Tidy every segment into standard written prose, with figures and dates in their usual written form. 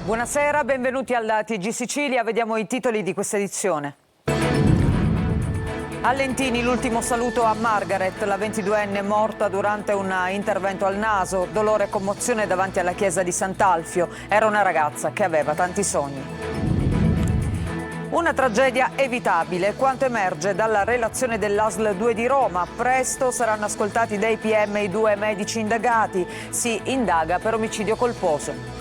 Buonasera, benvenuti al TG Sicilia. Vediamo i titoli di questa edizione. A Lentini l'ultimo saluto a Margaret, la 22enne morta durante un intervento al naso. Dolore e commozione davanti alla chiesa di Sant'Alfio. Era una ragazza che aveva tanti sogni. Una tragedia evitabile, quanto emerge dalla relazione dell'ASL 2 di Roma. Presto saranno ascoltati dai PM i 2 medici indagati. Si indaga per omicidio colposo.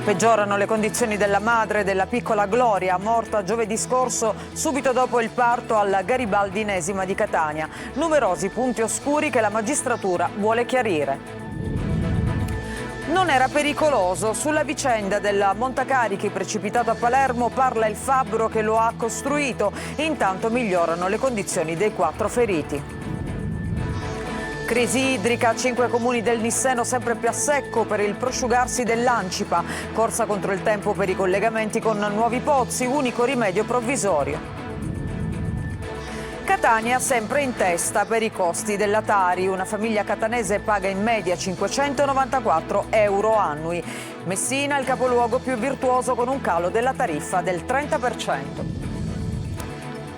Peggiorano le condizioni della madre della piccola Gloria, morta giovedì scorso subito dopo il parto alla Garibaldinesima di Catania. Numerosi punti oscuri che la magistratura vuole chiarire. Non era pericoloso. Sulla vicenda del montacarichi precipitato a Palermo parla il fabbro che lo ha costruito. Intanto migliorano le condizioni dei 4 feriti. Crisi idrica, 5 comuni del Nisseno sempre più a secco per il prosciugarsi dell'Ancipa. Corsa contro il tempo per i collegamenti con nuovi pozzi, unico rimedio provvisorio. Catania sempre in testa per i costi della Tari. Una famiglia catanese paga in media 594 euro annui. Messina il capoluogo più virtuoso con un calo della tariffa del 30%.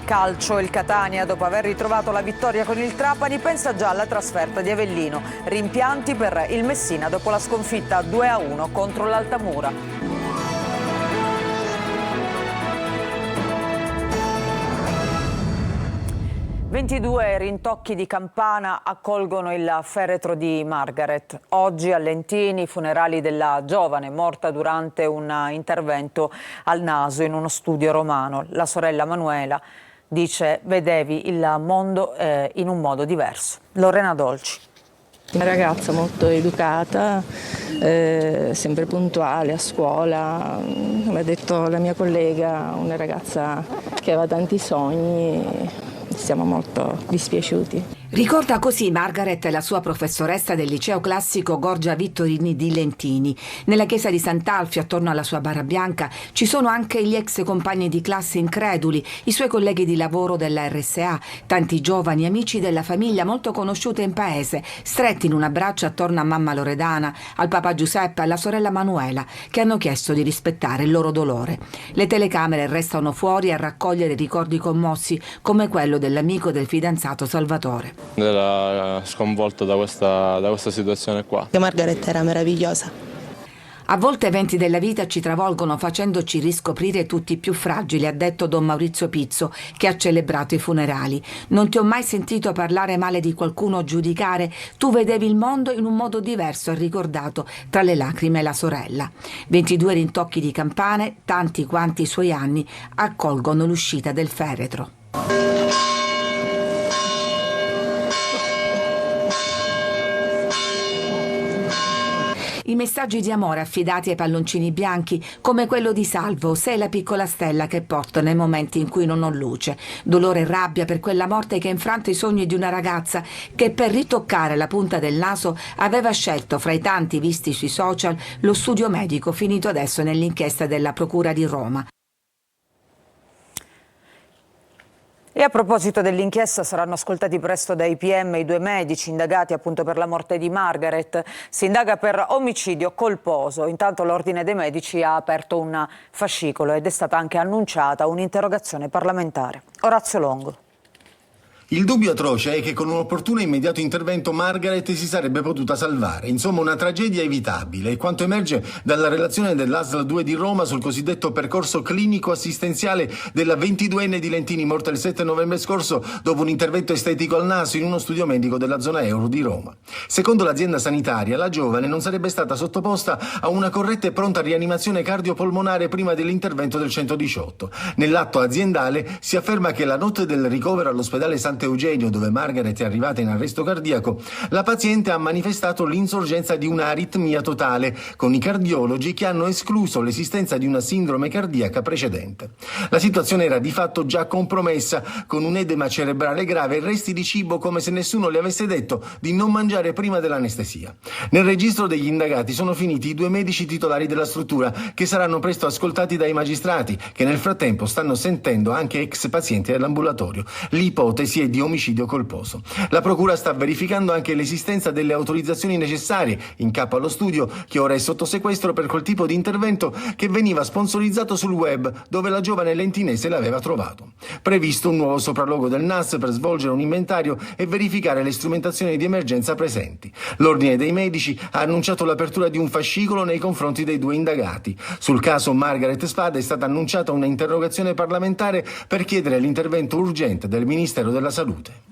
Calcio, il Catania, dopo aver ritrovato la vittoria con il Trapani, pensa già alla trasferta di Avellino. Rimpianti per il Messina dopo la sconfitta 2-1 contro l'Altamura. «22 rintocchi di campana accolgono il feretro di Margaret. Oggi a Lentini, funerali della giovane morta durante un intervento al naso in uno studio romano. La sorella Manuela dice: vedevi il mondo in un modo diverso. Lorena Dolci. Una ragazza molto educata, sempre puntuale a scuola, come ha detto la mia collega, una ragazza che aveva tanti sogni. Siamo molto dispiaciuti. Ricorda così Margaret, la sua professoressa del liceo classico Gorgia Vittorini di Lentini. Nella chiesa di Sant'Alfio, attorno alla sua bara bianca, ci sono anche gli ex compagni di classe increduli, i suoi colleghi di lavoro della RSA, tanti giovani amici della famiglia molto conosciuta in paese, stretti in un abbraccio attorno a mamma Loredana, al papà Giuseppe e alla sorella Manuela, che hanno chiesto di rispettare il loro dolore. Le telecamere restano fuori a raccogliere ricordi commossi, come quello dell'amico del fidanzato Salvatore. Era sconvolto da questa situazione qua. Margaret era meravigliosa. A volte eventi della vita ci travolgono facendoci riscoprire tutti più fragili, ha detto don Maurizio Pizzo, che ha celebrato i funerali. Non ti ho mai sentito parlare male di qualcuno o giudicare, tu vedevi il mondo in un modo diverso, ha ricordato tra le lacrime la sorella. 22 rintocchi di campane, tanti quanti i suoi anni, accolgono l'uscita del feretro. I messaggi di amore affidati ai palloncini bianchi, come quello di Salvo: sei la piccola stella che porto nei momenti in cui non ho luce. Dolore e rabbia per quella morte che ha infranto i sogni di una ragazza che per ritoccare la punta del naso aveva scelto fra i tanti visti sui social lo studio medico, finito adesso nell'inchiesta della Procura di Roma. E a proposito dell'inchiesta, saranno ascoltati presto dai PM i 2 medici indagati appunto per la morte di Margaret. Si indaga per omicidio colposo. Intanto l'Ordine dei Medici ha aperto un fascicolo ed è stata anche annunciata un'interrogazione parlamentare. Orazio Longo. Il dubbio atroce è che con un opportuno e immediato intervento Margaret si sarebbe potuta salvare. Insomma, una tragedia evitabile, quanto emerge dalla relazione dell'ASL 2 di Roma sul cosiddetto percorso clinico-assistenziale della 22enne di Lentini, morta il 7 novembre scorso dopo un intervento estetico al naso in uno studio medico della zona euro di Roma. Secondo l'azienda sanitaria, la giovane non sarebbe stata sottoposta a una corretta e pronta rianimazione cardiopolmonare prima dell'intervento del 118. Nell'atto aziendale si afferma che la notte del ricovero all'ospedale Sant'Eugenio, dove Margaret è arrivata in arresto cardiaco, la paziente ha manifestato l'insorgenza di un'aritmia totale, con i cardiologi che hanno escluso l'esistenza di una sindrome cardiaca precedente. La situazione era di fatto già compromessa, con un edema cerebrale grave e resti di cibo come se nessuno le avesse detto di non mangiare prima dell'anestesia. Nel registro degli indagati sono finiti i 2 medici titolari della struttura, che saranno presto ascoltati dai magistrati, che nel frattempo stanno sentendo anche ex pazienti dell'ambulatorio. L'ipotesi è che di omicidio colposo. La procura sta verificando anche l'esistenza delle autorizzazioni necessarie in capo allo studio, che ora è sotto sequestro per quel tipo di intervento che veniva sponsorizzato sul web, dove la giovane lentinese l'aveva trovato. Previsto un nuovo sopralluogo del NAS per svolgere un inventario e verificare le strumentazioni di emergenza presenti. L'Ordine dei Medici ha annunciato l'apertura di un fascicolo nei confronti dei 2 indagati. Sul caso Margaret Spada è stata annunciata una interrogazione parlamentare per chiedere l'intervento urgente del Ministero della Salute.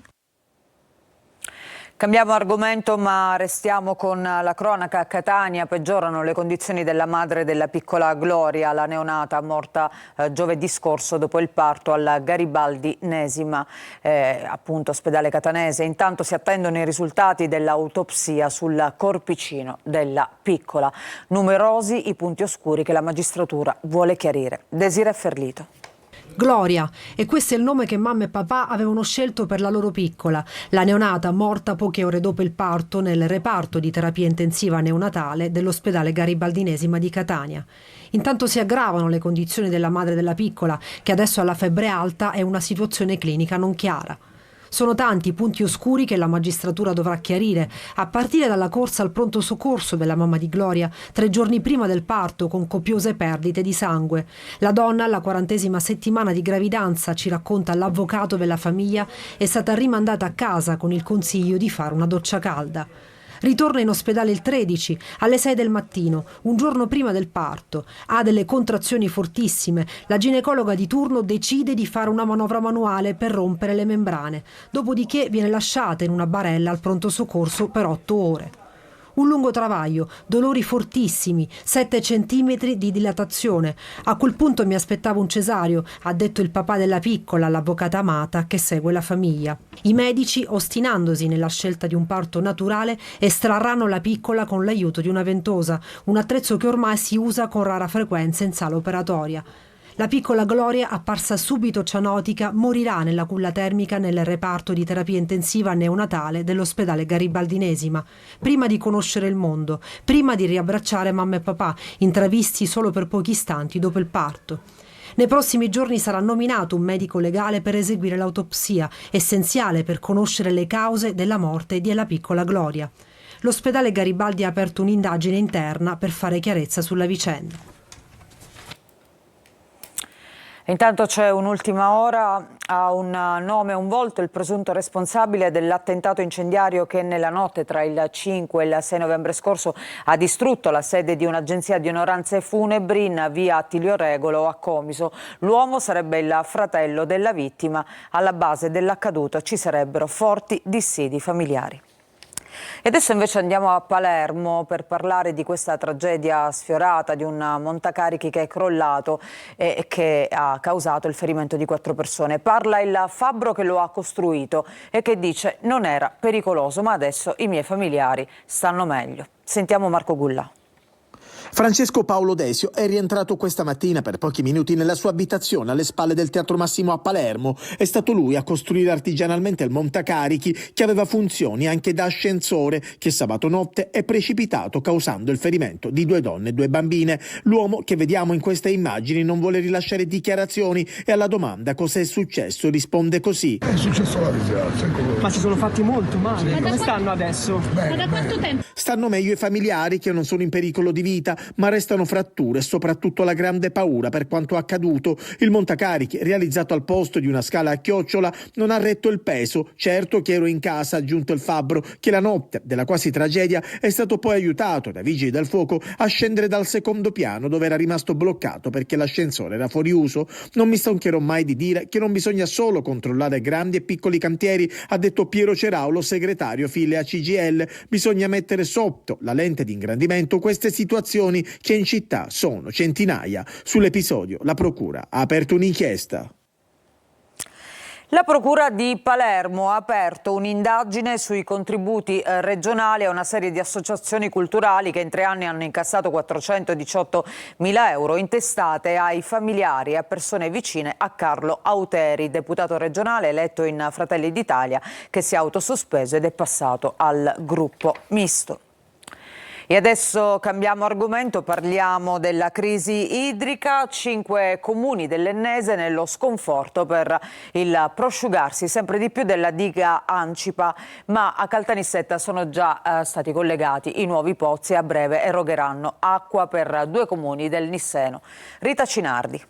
Cambiamo argomento, ma restiamo con la cronaca. A Catania peggiorano le condizioni della madre della piccola Gloria, la neonata morta giovedì scorso dopo il parto alla Garibaldi Nesima, appunto ospedale catanese. Intanto si attendono i risultati dell'autopsia sul corpicino della piccola. Numerosi i punti oscuri che la magistratura vuole chiarire. Desiree Ferlito. Gloria, e questo è il nome che mamma e papà avevano scelto per la loro piccola, la neonata morta poche ore dopo il parto nel reparto di terapia intensiva neonatale dell'ospedale Garibaldinesima di Catania. Intanto si aggravano le condizioni della madre della piccola, che adesso ha la febbre alta e una situazione clinica non chiara. Sono tanti i punti oscuri che la magistratura dovrà chiarire, a partire dalla corsa al pronto soccorso della mamma di Gloria 3 giorni prima del parto con copiose perdite di sangue. La donna, alla 40ª settimana di gravidanza, ci racconta l'avvocato della famiglia, è stata rimandata a casa con il consiglio di fare una doccia calda. Ritorna in ospedale il 13, alle 6 del mattino, un giorno prima del parto. Ha delle contrazioni fortissime. La ginecologa di turno decide di fare una manovra manuale per rompere le membrane. Dopodiché viene lasciata in una barella al pronto soccorso per 8 ore. Un lungo travaglio, dolori fortissimi, 7 centimetri di dilatazione. A quel punto mi aspettavo un cesareo, ha detto il papà della piccola, l'avvocata Amata, che segue la famiglia. I medici, ostinandosi nella scelta di un parto naturale, estrarranno la piccola con l'aiuto di una ventosa, un attrezzo che ormai si usa con rara frequenza in sala operatoria. La piccola Gloria, apparsa subito cianotica, morirà nella culla termica nel reparto di terapia intensiva neonatale dell'ospedale Garibaldinesima, prima di conoscere il mondo, prima di riabbracciare mamma e papà, intravisti solo per pochi istanti dopo il parto. Nei prossimi giorni sarà nominato un medico legale per eseguire l'autopsia, essenziale per conoscere le cause della morte della piccola Gloria. L'ospedale Garibaldi ha aperto un'indagine interna per fare chiarezza sulla vicenda. Intanto c'è un'ultima ora, ha un nome e un volto il presunto responsabile dell'attentato incendiario che nella notte tra il 5 e il 6 novembre scorso ha distrutto la sede di un'agenzia di onoranze funebri in via Attilio Regolo a Comiso. L'uomo sarebbe il fratello della vittima. Alla base dell'accaduto ci sarebbero forti dissidi familiari. E adesso invece andiamo a Palermo per parlare di questa tragedia sfiorata di un montacarichi che è crollato e che ha causato il ferimento di 4 persone. Parla il fabbro che lo ha costruito e che dice non era pericoloso, ma adesso i miei familiari stanno meglio. Sentiamo Marco Gullà. Francesco Paolo Desio è rientrato questa mattina per pochi minuti nella sua abitazione alle spalle del Teatro Massimo a Palermo. È stato lui a costruire artigianalmente il montacarichi che aveva funzioni anche da ascensore, che sabato notte è precipitato causando il ferimento di 2 donne e 2 bambine. L'uomo che vediamo in queste immagini non vuole rilasciare dichiarazioni e alla domanda cosa è successo risponde così. È successo la disgrazia. Ma si sono fatti molto male. Come stanno adesso? Bene, Ma da quanto tempo? Stanno meglio i familiari che non sono in pericolo di vita, ma restano fratture e soprattutto la grande paura per quanto accaduto. Il montacarichi, realizzato al posto di una scala a chiocciola, non ha retto il peso. Certo che ero in casa, ha aggiunto il fabbro, che la notte della quasi tragedia è stato poi aiutato dai vigili del fuoco a scendere dal secondo piano dove era rimasto bloccato perché l'ascensore era fuori uso. Non mi stancherò mai di dire che non bisogna solo controllare grandi e piccoli cantieri, ha detto Piero Ceraulo, segretario File a CGIL. Bisogna mettere sotto la lente di ingrandimento queste situazioni che in città sono centinaia. Sull'episodio la procura ha aperto un'inchiesta. La Procura di Palermo ha aperto un'indagine sui contributi regionali a una serie di associazioni culturali che in 3 anni hanno incassato 418.000 euro intestate ai familiari e a persone vicine a Carlo Auteri, deputato regionale eletto in Fratelli d'Italia, che si è autosospeso ed è passato al gruppo misto. E adesso cambiamo argomento, parliamo della crisi idrica. 5 comuni dell'Ennese nello sconforto per il prosciugarsi sempre di più della diga Ancipa, ma a Caltanissetta sono già stati collegati i nuovi pozzi e a breve erogheranno acqua per 2 comuni del Nisseno. Rita Cinardi.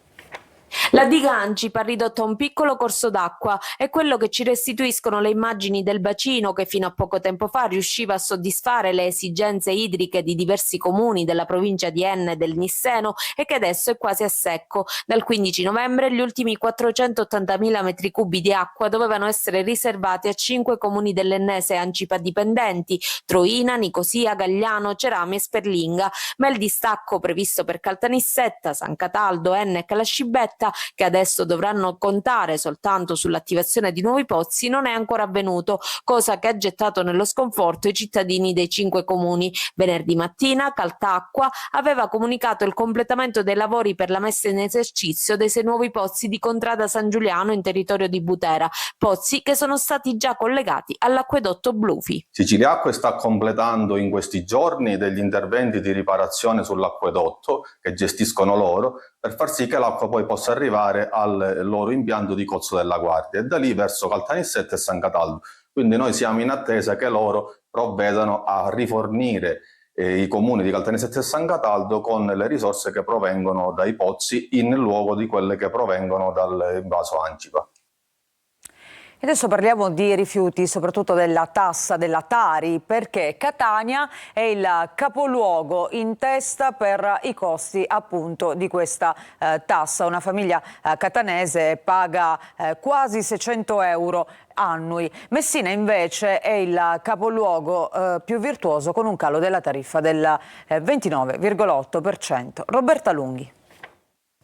La diga Ancipa ha ridotto a un piccolo corso d'acqua, è quello che ci restituiscono le immagini del bacino che fino a poco tempo fa riusciva a soddisfare le esigenze idriche di diversi comuni della provincia di Enne e del Nisseno e che adesso è quasi a secco. Dal 15 novembre gli ultimi 480.000 metri cubi di acqua dovevano essere riservati a 5 comuni dell'Ennese Ancipa dipendenti, Troina, Nicosia, Gagliano, Cerami e Sperlinga, ma il distacco previsto per Caltanissetta, San Cataldo, Enne e Calascibetta, che adesso dovranno contare soltanto sull'attivazione di nuovi pozzi, non è ancora avvenuto, cosa che ha gettato nello sconforto i cittadini dei 5 comuni. Venerdì mattina Caltacqua aveva comunicato il completamento dei lavori per la messa in esercizio dei 6 nuovi pozzi di Contrada San Giuliano in territorio di Butera, pozzi che sono stati già collegati all'acquedotto Blufi. Siciliacque sta completando in questi giorni degli interventi di riparazione sull'acquedotto che gestiscono loro, per far sì che l'acqua poi possa arrivare al loro impianto di Cozzo della Guardia e da lì verso Caltanissetta e San Cataldo. Quindi noi siamo in attesa che loro provvedano a rifornire i comuni di Caltanissetta e San Cataldo con le risorse che provengono dai pozzi in luogo di quelle che provengono dall'invaso Ancipa. E adesso parliamo di rifiuti, soprattutto della tassa della Tari, perché Catania è il capoluogo in testa per i costi appunto di questa tassa. Una famiglia catanese paga quasi 600 euro annui. Messina invece è il capoluogo più virtuoso con un calo della tariffa del 29,8%. Roberta Lunghi.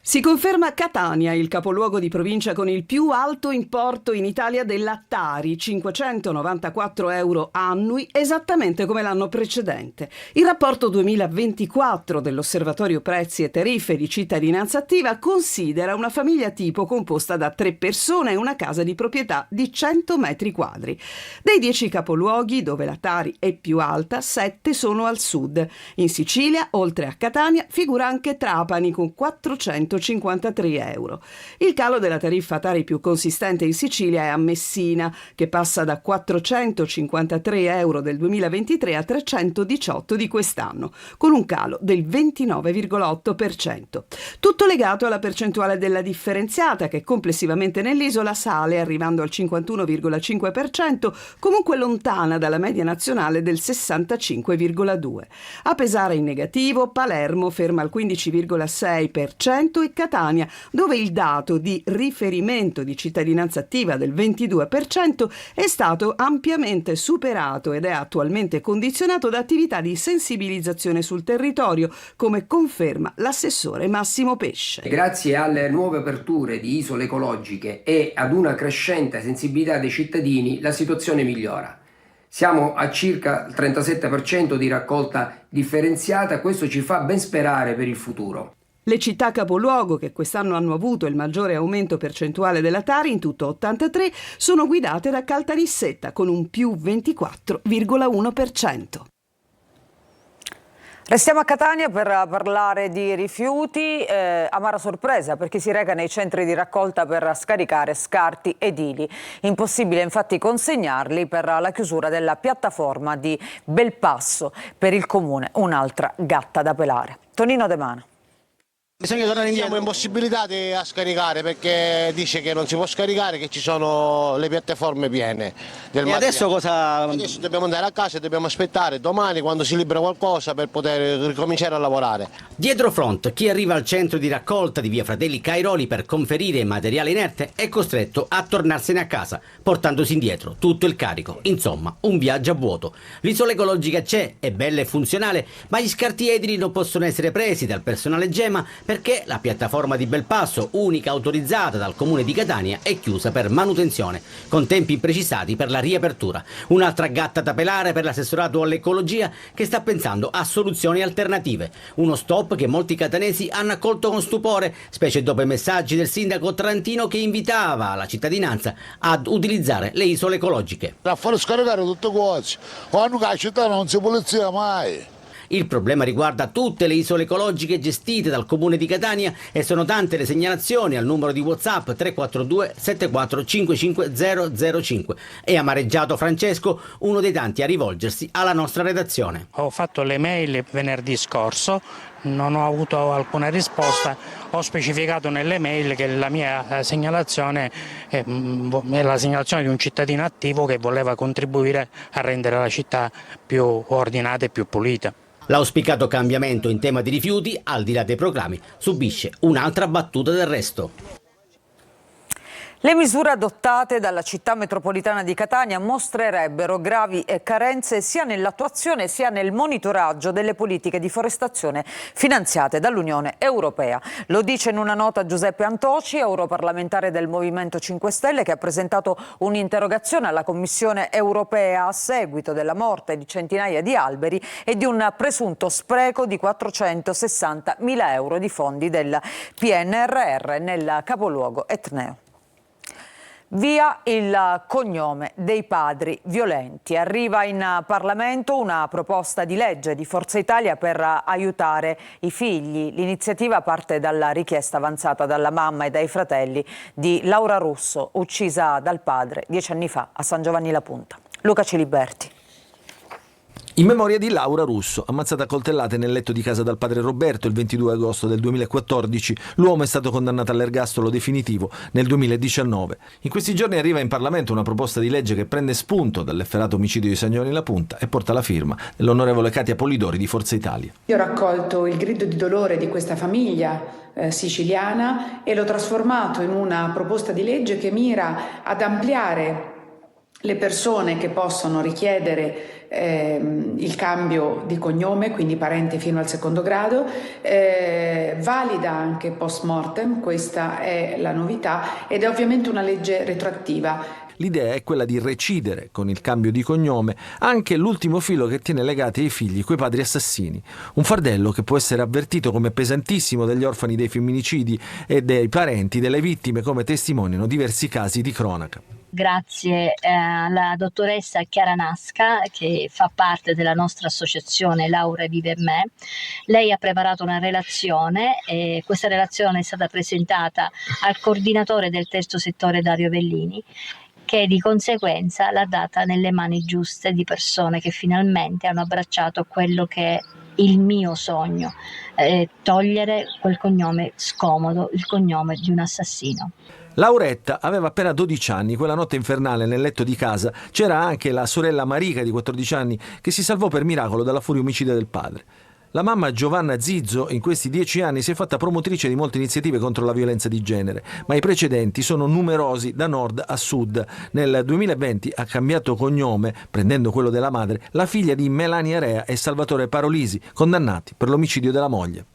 Si conferma Catania, il capoluogo di provincia con il più alto importo in Italia della Tari, 594 euro annui, esattamente come l'anno precedente. Il rapporto 2024 dell'Osservatorio Prezzi e Tariffe di Cittadinanza Attiva considera una famiglia tipo composta da 3 persone e una casa di proprietà di 100 metri quadri. Dei 10 capoluoghi dove la Tari è più alta, 7 sono al sud. In Sicilia, oltre a Catania, figura anche Trapani con 453 euro. Il calo della tariffa Tari più consistente in Sicilia è a Messina, che passa da 453 euro del 2023 a 318 di quest'anno, con un calo del 29,8%. Tutto legato alla percentuale della differenziata, che complessivamente nell'isola sale arrivando al 51,5%, comunque lontana dalla media nazionale del 65,2%. A pesare in negativo, Palermo ferma al 15,6% e Catania, dove il dato di riferimento di cittadinanza attiva del 22% è stato ampiamente superato ed è attualmente condizionato da attività di sensibilizzazione sul territorio, come conferma l'assessore Massimo Pesce. Grazie alle nuove aperture di isole ecologiche e ad una crescente sensibilità dei cittadini, la situazione migliora. Siamo a circa il 37% di raccolta differenziata, questo ci fa ben sperare per il futuro. Le città capoluogo, che quest'anno hanno avuto il maggiore aumento percentuale della Tari, in tutto 83, sono guidate da Caltanissetta con un più 24,1%. Restiamo a Catania per parlare di rifiuti, amara sorpresa per chi si reca nei centri di raccolta per scaricare scarti edili. Impossibile infatti consegnarli per la chiusura della piattaforma di Belpasso. Per il comune un'altra gatta da pelare. Tonino De Mana. Bisogna tornare indietro. Siamo impossibilitati a scaricare perché dice che non si può scaricare, che ci sono le piattaforme piene del materiale. Adesso cosa? Adesso dobbiamo andare a casa e dobbiamo aspettare domani quando si libera qualcosa per poter ricominciare a lavorare. Dietro front, chi arriva al centro di raccolta di via Fratelli Cairoli per conferire materiale inerte è costretto a tornarsene a casa, portandosi indietro tutto il carico. Insomma, un viaggio a vuoto. L'isola ecologica c'è, è bella e funzionale, ma gli scarti edili non possono essere presi dal personale Gema perché la piattaforma di Belpasso, unica autorizzata dal comune di Catania, è chiusa per manutenzione, con tempi imprecisati per la riapertura. Un'altra gatta da pelare per l'assessorato all'ecologia che sta pensando a soluzioni alternative. Uno stop che molti catanesi hanno accolto con stupore, specie dopo i messaggi del sindaco Trantino che invitava la cittadinanza ad utilizzare le isole ecologiche. A fare scaricare tutte cose, quando la città non si pulizia mai. Il problema riguarda tutte le isole ecologiche gestite dal Comune di Catania e sono tante le segnalazioni al numero di WhatsApp 342 74 55 005. È amareggiato Francesco, uno dei tanti a rivolgersi alla nostra redazione. Ho fatto le mail venerdì scorso, non ho avuto alcuna risposta, ho specificato nelle mail che la mia segnalazione è la segnalazione di un cittadino attivo che voleva contribuire a rendere la città più ordinata e più pulita. L'auspicato cambiamento in tema di rifiuti, al di là dei proclami, subisce un'altra battuta d'arresto. Le misure adottate dalla città metropolitana di Catania mostrerebbero gravi carenze sia nell'attuazione sia nel monitoraggio delle politiche di forestazione finanziate dall'Unione Europea. Lo dice in una nota Giuseppe Antoci, europarlamentare del Movimento 5 Stelle, che ha presentato un'interrogazione alla Commissione Europea a seguito della morte di centinaia di alberi e di un presunto spreco di 460.000 euro di fondi del PNRR nel capoluogo etneo. Via il cognome dei padri violenti. Arriva in Parlamento una proposta di legge di Forza Italia per aiutare i figli. L'iniziativa parte dalla richiesta avanzata dalla mamma e dai fratelli di Laura Russo, uccisa dal padre 10 anni fa a San Giovanni La Punta. Luca Ciliberti. In memoria di Laura Russo, ammazzata a coltellate nel letto di casa dal padre Roberto il 22 agosto del 2014, l'uomo è stato condannato all'ergastolo definitivo nel 2019. In questi giorni arriva in Parlamento una proposta di legge che prende spunto dall'efferato omicidio di San Giovanni La Punta e porta la firma dell'onorevole Katia Polidori di Forza Italia. Io ho raccolto il grido di dolore di questa famiglia siciliana e l'ho trasformato in una proposta di legge che mira ad ampliare le persone che possono richiedere il cambio di cognome, quindi parenti fino al secondo grado, valida anche post mortem, questa è la novità, ed è ovviamente una legge retroattiva. L'idea è quella di recidere con il cambio di cognome anche l'ultimo filo che tiene legati ai figli quei padri assassini. Un fardello che può essere avvertito come pesantissimo dagli orfani dei femminicidi e dei parenti delle vittime, come testimoniano diversi casi di cronaca. Grazie alla dottoressa Chiara Nasca, che fa parte della nostra associazione Laura Vive in Me. Lei ha preparato una relazione e questa relazione è stata presentata al coordinatore del terzo settore Dario Vellini, che di conseguenza l'ha data nelle mani giuste di persone che finalmente hanno abbracciato quello che è il mio sogno, togliere quel cognome scomodo, il cognome di un assassino. Lauretta aveva appena 12 anni, quella notte infernale nel letto di casa c'era anche la sorella Marica di 14 anni che si salvò per miracolo dalla furia omicida del padre. La mamma Giovanna Zizzo in questi 10 anni si è fatta promotrice di molte iniziative contro la violenza di genere, ma i precedenti sono numerosi da nord a sud. Nel 2020 ha cambiato cognome, prendendo quello della madre, la figlia di Melania Rea e Salvatore Parolisi, condannati per l'omicidio della moglie.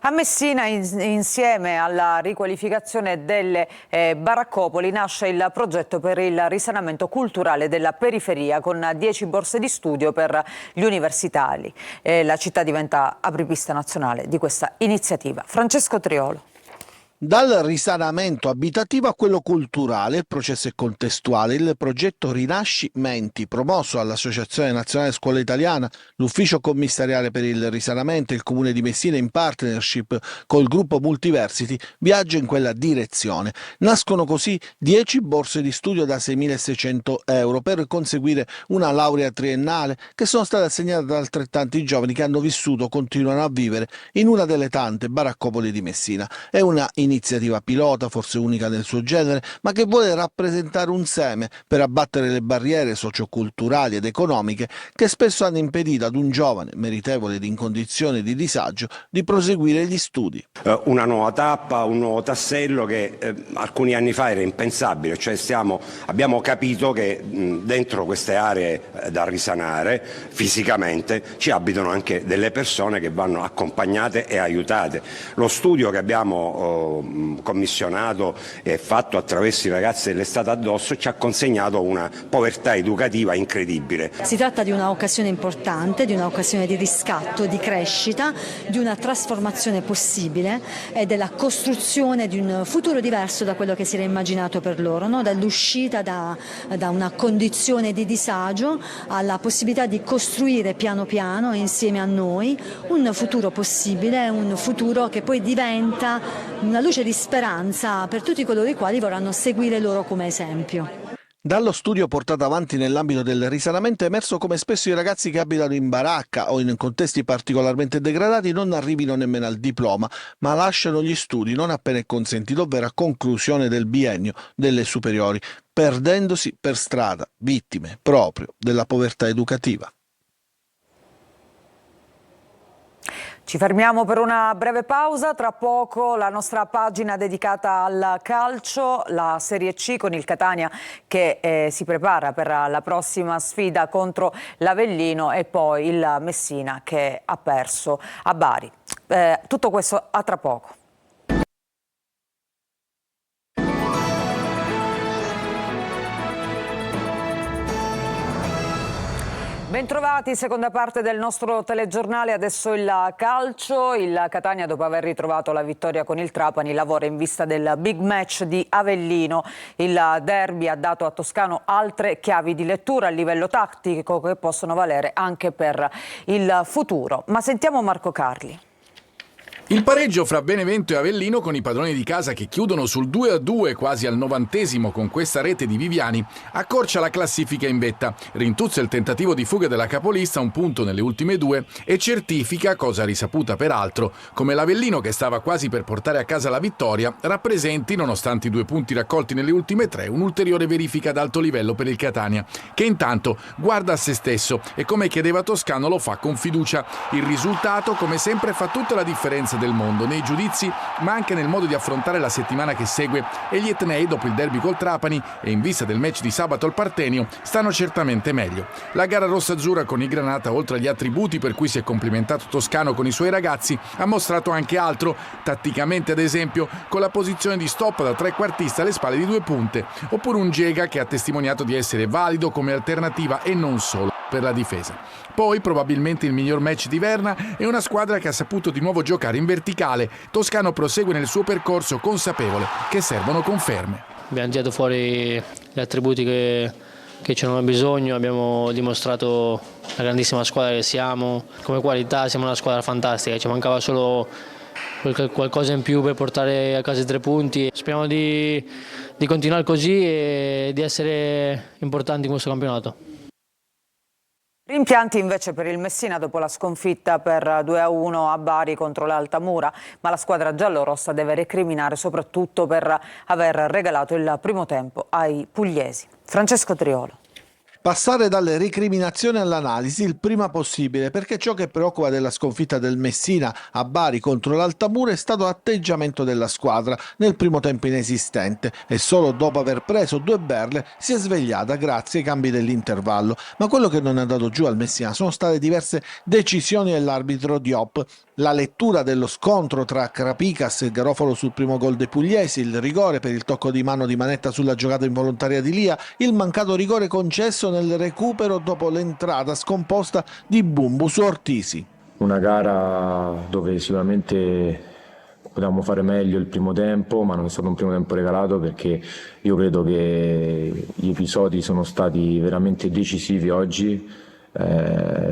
A Messina, insieme alla riqualificazione delle baraccopoli, nasce il progetto per il risanamento culturale della periferia con 10 borse di studio per gli universitari. La città diventa apripista nazionale di questa iniziativa. Francesco Triolo. Dal risanamento abitativo a quello culturale, il processo è contestuale. Il progetto Rinascimenti, promosso dall'Associazione Nazionale Scuola Italiana, l'Ufficio Commissariale per il Risanamento e il Comune di Messina in partnership col gruppo Multiversity, viaggia in quella direzione. Nascono così 10 borse di studio da 6.600 euro per conseguire una laurea triennale che sono state assegnate da altrettanti giovani che hanno vissuto o continuano a vivere in una delle tante baraccopoli di Messina. È una iniziativa pilota, forse unica nel suo genere, ma che vuole rappresentare un seme per abbattere le barriere socioculturali ed economiche che spesso hanno impedito ad un giovane meritevole ed in condizioni di disagio di proseguire gli studi. Una nuova tappa, un nuovo tassello che alcuni anni fa era impensabile, cioè abbiamo capito che dentro queste aree da risanare fisicamente ci abitano anche delle persone che vanno accompagnate e aiutate. Lo studio che abbiamo commissionato e fatto attraverso i ragazzi dell'Estate addosso ci ha consegnato una povertà educativa incredibile. Si tratta di un'occasione importante, di un'occasione di riscatto, di crescita, di una trasformazione possibile e della costruzione di un futuro diverso da quello che si era immaginato per loro, no? Dall'uscita da una condizione di disagio alla possibilità di costruire piano piano insieme a noi un futuro possibile, un futuro che poi diventa una luce di speranza per tutti coloro i quali vorranno seguire loro come esempio. Dallo studio portato avanti nell'ambito del risanamento è emerso come spesso i ragazzi che abitano in baracca o in contesti particolarmente degradati non arrivino nemmeno al diploma, ma lasciano gli studi non appena è consentito, ovvero a conclusione del biennio delle superiori, perdendosi per strada, vittime proprio della povertà educativa. Ci fermiamo per una breve pausa, tra poco la nostra pagina dedicata al calcio, la Serie C con il Catania che si prepara per la prossima sfida contro l'Avellino e poi il Messina che ha perso a Bari. Tutto questo a tra poco. Bentrovati, seconda parte del nostro telegiornale, adesso il calcio. Il Catania, dopo aver ritrovato la vittoria con il Trapani, lavora in vista del big match di Avellino. Il derby ha dato a Toscano altre chiavi di lettura a livello tattico che possono valere anche per il futuro. Ma sentiamo Marco Carli. Il pareggio fra Benevento e Avellino, con i padroni di casa che chiudono sul 2-2 quasi al 90° con questa rete di Viviani, accorcia la classifica in vetta, rintuzza il tentativo di fuga della capolista, un punto nelle ultime due, e certifica, cosa risaputa peraltro, come l'Avellino, che stava quasi per portare a casa la vittoria, rappresenti, nonostante i 2 punti raccolti nelle ultime 3, un'ulteriore verifica ad alto livello per il Catania, che intanto guarda a se stesso e, come chiedeva Toscano, lo fa con fiducia. Il risultato, come sempre, fa tutta la differenza del mondo, nei giudizi ma anche nel modo di affrontare la settimana che segue, e gli etnei, dopo il derby col Trapani e in vista del match di sabato al Partenio, stanno certamente meglio. La gara rossa-azzurra con i Granata, oltre agli attributi per cui si è complimentato Toscano con i suoi ragazzi, ha mostrato anche altro, tatticamente ad esempio con la posizione di stop da trequartista alle spalle di 2 punte, oppure un Gega che ha testimoniato di essere valido come alternativa e non solo per la difesa. Poi probabilmente il miglior match di Verna è una squadra che ha saputo di nuovo giocare in verticale. Toscano prosegue nel suo percorso consapevole che servono conferme. Abbiamo tirato fuori gli attributi che c'erano bisogno, abbiamo dimostrato la grandissima squadra che siamo, come qualità siamo una squadra fantastica, ci mancava solo qualcosa in più per portare a casa i 3 punti. Speriamo di continuare così e di essere importanti in questo campionato. Rimpianti invece per il Messina dopo la sconfitta per 2-1 a Bari contro l'Altamura, ma la squadra giallorossa deve recriminare soprattutto per aver regalato il primo tempo ai pugliesi. Francesco Triolo. Passare dalle recriminazioni all'analisi il prima possibile, perché ciò che preoccupa della sconfitta del Messina a Bari contro l'Altamura è stato l'atteggiamento della squadra nel primo tempo inesistente, e solo dopo aver preso 2 berle si è svegliata grazie ai cambi dell'intervallo. Ma quello che non è andato giù al Messina sono state diverse decisioni dell'arbitro Diop. La lettura dello scontro tra Crapicas e Garofalo sul primo gol dei pugliesi, il rigore per il tocco di mano di Manetta sulla giocata involontaria di Lia, il mancato rigore concesso nel recupero dopo l'entrata scomposta di Bumbu su Ortisi. Una gara dove sicuramente potevamo fare meglio il primo tempo, ma non è stato un primo tempo regalato, perché io credo che gli episodi sono stati veramente decisivi oggi.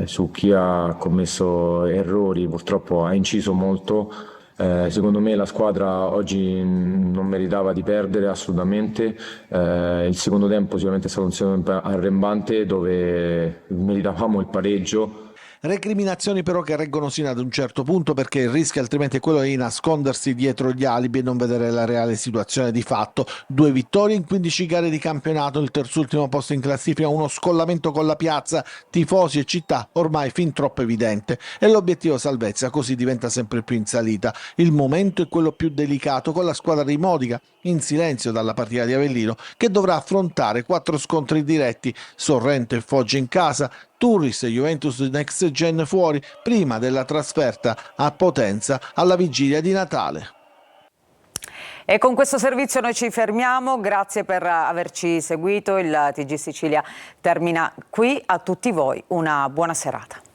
Su chi ha commesso errori purtroppo ha inciso molto. Secondo me la squadra oggi non meritava di perdere assolutamente. Il secondo tempo sicuramente è stato un secondo tempo arrembante dove meritavamo il pareggio. Recriminazioni però che reggono sino ad un certo punto, perché il rischio altrimenti è quello di nascondersi dietro gli alibi e non vedere la reale situazione di fatto. 2 vittorie in 15 gare di campionato, il terzultimo posto in classifica, uno scollamento con la piazza, tifosi e città ormai fin troppo evidente, e l'obiettivo salvezza così diventa sempre più in salita. Il momento è quello più delicato, con la squadra di Modica in silenzio dalla partita di Avellino, che dovrà affrontare 4 scontri diretti: Sorrento e Foggia in casa, Turris e Juventus Next Gen fuori, prima della trasferta a Potenza alla vigilia di Natale. E con questo servizio noi ci fermiamo, grazie per averci seguito, il TG Sicilia termina qui, a tutti voi una buona serata.